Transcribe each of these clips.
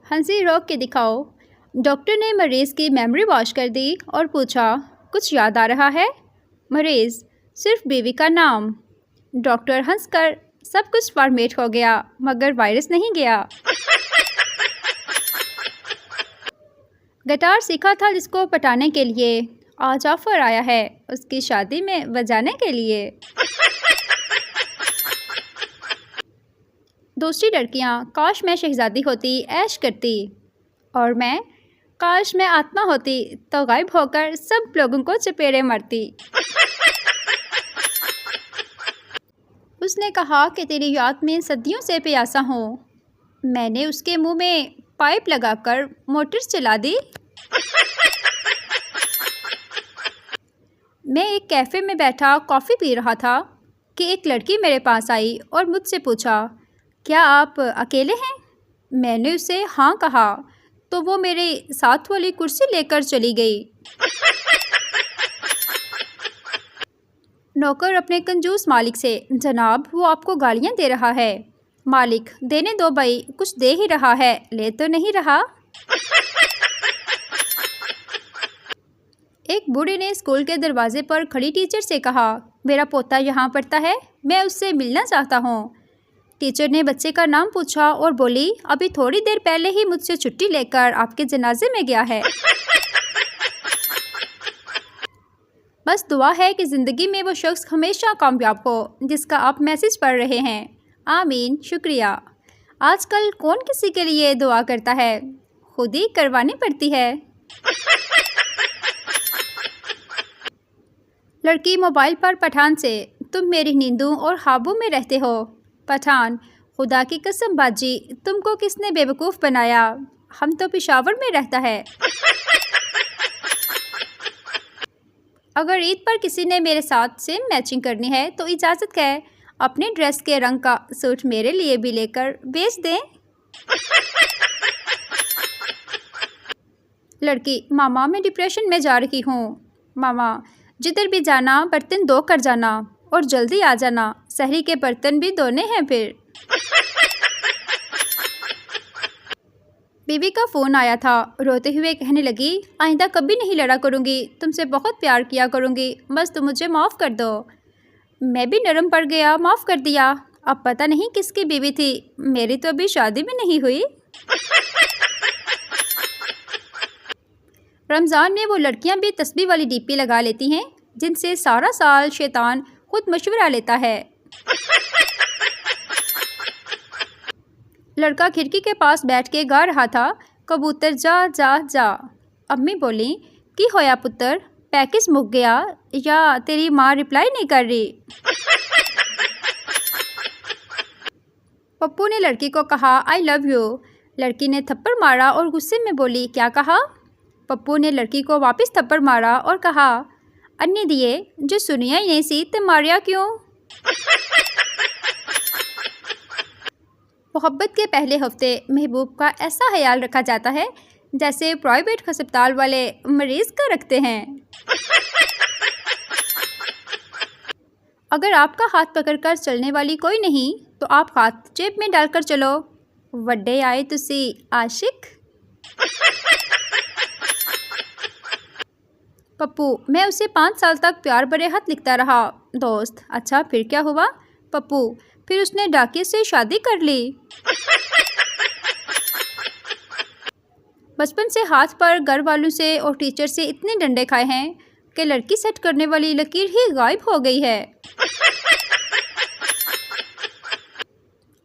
हंसी रोक के दिखाओ। डॉक्टर ने मरीज की मेमोरी वॉश कर दी और पूछा, कुछ याद आ रहा है? मरीज, सिर्फ बीवी का नाम। डॉक्टर हंसकर, सब कुछ फॉर्मेट हो गया मगर वायरस नहीं गया। गिटार सीखा था जिसको पटाने के लिए, आज ऑफर आया है उसकी शादी में बजाने के लिए। दूसरी लड़कियां, काश मैं शहजादी होती, ऐश करती। और मैं, काश मैं आत्मा होती तो गायब होकर सब लोगों को चपेड़े मारती। उसने कहा कि तेरी याद में सदियों से प्यासा हूँ। मैंने उसके मुंह में पाइप लगाकर मोटर चला दी। मैं एक कैफ़े में बैठा कॉफ़ी पी रहा था कि एक लड़की मेरे पास आई और मुझसे पूछा, क्या आप अकेले हैं? मैंने उसे हाँ कहा तो वो मेरे साथ वाली कुर्सी लेकर चली गई। नौकर अपने कंजूस मालिक से, जनाब वो आपको गालियाँ दे रहा है। मालिक, देने दो भाई, कुछ दे ही रहा है, ले तो नहीं रहा। एक बूढ़े ने स्कूल के दरवाजे पर खड़ी टीचर से कहा, मेरा पोता यहाँ पढ़ता है, मैं उससे मिलना चाहता हूँ। टीचर ने बच्चे का नाम पूछा और बोली, अभी थोड़ी देर पहले ही मुझसे छुट्टी लेकर आपके जनाजे में गया है। बस दुआ है कि ज़िंदगी में वो शख्स हमेशा कामयाब हो जिसका आप मैसेज पढ़ रहे हैं। आमीन, शुक्रिया। आजकल कौन किसी के लिए दुआ करता है, खुद ही करवानी पड़ती है। लड़की मोबाइल पर पठान से, तुम मेरी नींदों और ख्वाबों में रहते हो। पठान, खुदा की कसम बाजी, तुमको किसने बेवकूफ़ बनाया, हम तो पेशावर में रहता है। अगर ईद पर किसी ने मेरे साथ सेम मैचिंग करनी है तो इजाज़त है, अपने ड्रेस के रंग का सूट मेरे लिए भी लेकर बेच दें। लड़की, मामा मैं डिप्रेशन में जा रही हूँ। मामा, जिधर भी जाना बर्तन धो कर जाना और जल्दी आ जाना, सहरी के बर्तन भी धोने हैं फिर। बीवी का फ़ोन आया था, रोते हुए कहने लगी, आइंदा कभी नहीं लड़ा करूँगी, तुमसे बहुत प्यार किया करूँगी, बस तुम मुझे माफ़ कर दो। मैं भी नरम पड़ गया, माफ़ कर दिया। अब पता नहीं किसकी बीवी थी, मेरी तो अभी शादी भी नहीं हुई। रमज़ान में वो लड़कियां भी तस्बीह वाली डीपी लगा लेती हैं जिनसे सारा साल शैतान खुद मशवरा लेता है। लड़का खिड़की के पास बैठ के गा रहा था, कबूतर जा जा जा। अम्मी बोली, की होया पुत्र, पैकेज मुक गया या तेरी माँ रिप्लाई नहीं कर रही? पप्पू ने लड़की को कहा, आई लव यू। लड़की ने थप्पड़ मारा और गुस्से में बोली, क्या कहा? पप्पू ने लड़की को वापस थप्पड़ मारा और कहा, अन्नी दिए, जो सुनिया ही नहीं सी ते मारिया क्यों? मोहब्बत के पहले हफ्ते महबूब का ऐसा ख्याल रखा जाता है जैसे प्राइवेट अस्पताल वाले मरीज का रखते हैं। अगर आपका हाथ पकड़कर चलने वाली कोई नहीं तो आप हाथ जेब में डालकर चलो। वड्डे आए तुसी आशिक। पप्पू, मैं उसे 5 साल तक प्यार भरे खत लिखता रहा। दोस्त, अच्छा फिर क्या हुआ? पप्पू, फिर उसने डाकिये से शादी कर ली। बचपन से हाथ पर घर वालों से और टीचर से इतने डंडे खाए हैं कि लड़की सेट करने वाली लकीर ही गायब हो गई है।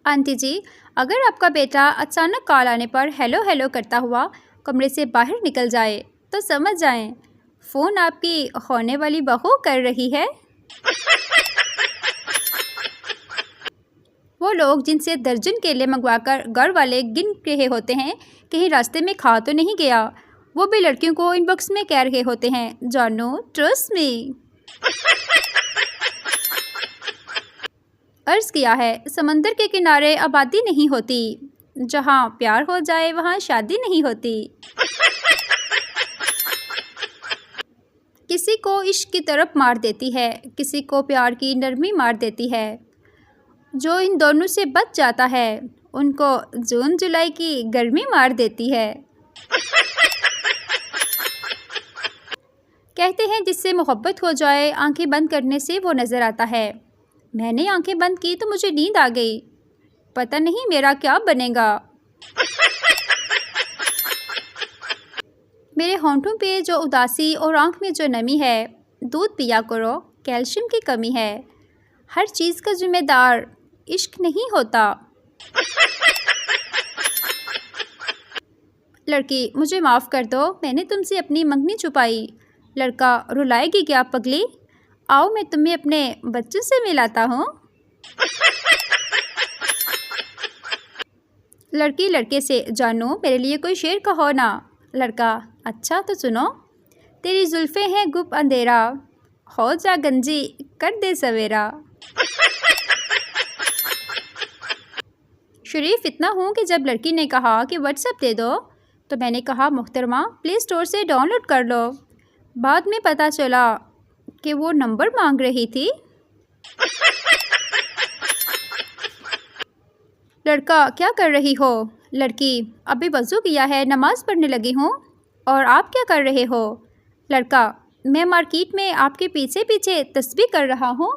आंटी जी, अगर आपका बेटा अचानक कॉल आने पर हेलो हेलो करता हुआ कमरे से बाहर निकल जाए तो समझ जाएं, फ़ोन आपकी होने वाली बहू कर रही है। वो लोग जिनसे दर्जन केले मंगवाकर घर वाले गिन रहे होते हैं कहीं रास्ते में खा तो नहीं गया, वो भी लड़कियों को इनबॉक्स में कह रहे होते हैं, जानो ट्रस्ट मी। अर्ज़ किया है, समंदर के किनारे आबादी नहीं होती, जहाँ प्यार हो जाए वहाँ शादी नहीं होती। किसी को इश्क की तरफ मार देती है, किसी को प्यार की नरमी मार देती है। जो इन दोनों से बच जाता है उनको जून जुलाई की गर्मी मार देती है। कहते हैं जिससे मोहब्बत हो जाए आंखें बंद करने से वो नज़र आता है। मैंने आंखें बंद की तो मुझे नींद आ गई। पता नहीं मेरा क्या बनेगा। मेरे होंठों पे जो उदासी और आंख में जो नमी है, दूध पिया करो, कैल्शियम की कमी है। हर चीज़ का जिम्मेदार इश्क नहीं होता। लड़की, मुझे माफ़ कर दो, मैंने तुमसे अपनी मंगनी छुपाई। लड़का, रुलाएगी क्या पगली? आओ मैं तुम्हें अपने बच्चों से मिलाता हूँ। लड़की लड़के से, जानू मेरे लिए कोई शेर कहो ना। लड़का, अच्छा तो सुनो। तेरी जुल्फ़े हैं गुप अंधेरा, हो जा गंजी कर दे सवेरा। शरीफ इतना हूँ कि जब लड़की ने कहा कि व्हाट्सएप दे दो तो मैंने कहा मोहतरमा प्ले स्टोर से डाउनलोड कर लो। बाद में पता चला कि वो नंबर मांग रही थी। लड़का, क्या कर रही हो? लड़की, अभी वज़ू किया है, नमाज़ पढ़ने लगी हूँ। और आप क्या कर रहे हो? लड़का, मैं मार्केट में आपके पीछे पीछे तस्बीह कर रहा हूँ।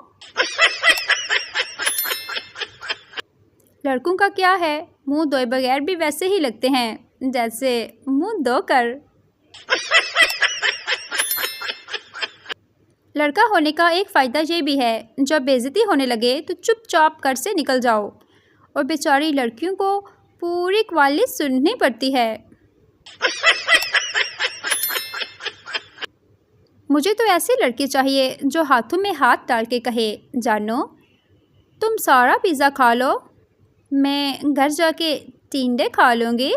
लड़कों का क्या है, मुंह धोए बगैर भी वैसे ही लगते हैं जैसे मुंह धोकर। लड़का होने का एक फ़ायदा ये भी है, जब बेइज्जती होने लगे तो चुपचाप घर से निकल जाओ। और बेचारी लड़कियों को पूरी कवाली सुननी पड़ती है। मुझे तो ऐसी लड़की चाहिए जो हाथों में हाथ डाल के कहे, जानो तुम सारा पिज़्ज़ा खा लो, मैं घर जाके टिंडे खा लूँगी।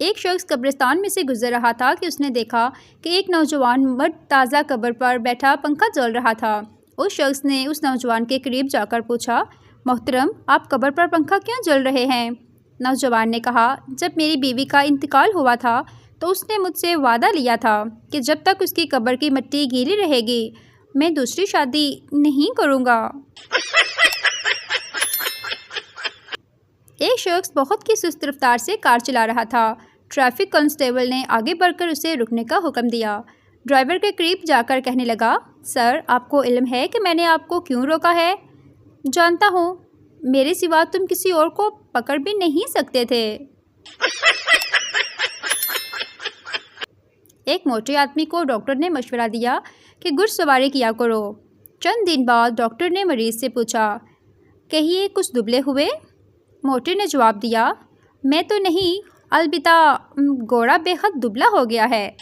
एक शख्स कब्रिस्तान में से गुजर रहा था कि उसने देखा कि एक नौजवान मर्द ताज़ा कब्र पर बैठा पंखा चल रहा था। उस शख्स ने उस नौजवान के करीब जाकर पूछा, मोहतरम आप कब्र पर पंखा क्यों जल रहे हैं? नौजवान ने कहा, जब मेरी बीवी का इंतकाल हुआ था तो उसने मुझसे वादा लिया था कि जब तक उसकी कब्र की मिट्टी गीली रहेगी मैं दूसरी शादी नहीं करूँगा। एक शख्स बहुत ही सुस्त रफ्तार से कार चला रहा था। ट्रैफिक कांस्टेबल ने आगे बढ़कर उसे रुकने का हुक्म दिया। ड्राइवर के करीब जाकर कहने लगा, सर आपको इल्म है कि मैंने आपको क्यों रोका है? जानता हूँ, मेरे सिवा तुम किसी और को पकड़ भी नहीं सकते थे। एक मोटे आदमी को डॉक्टर ने मशवरा दिया कि घुड़सवारी किया करो। चंद दिन बाद डॉक्टर ने मरीज़ से पूछा, कहिए कुछ दुबले हुए? मोटे ने जवाब दिया, मैं तो नहीं, अलबत्ता घोड़ा बेहद दुबला हो गया है।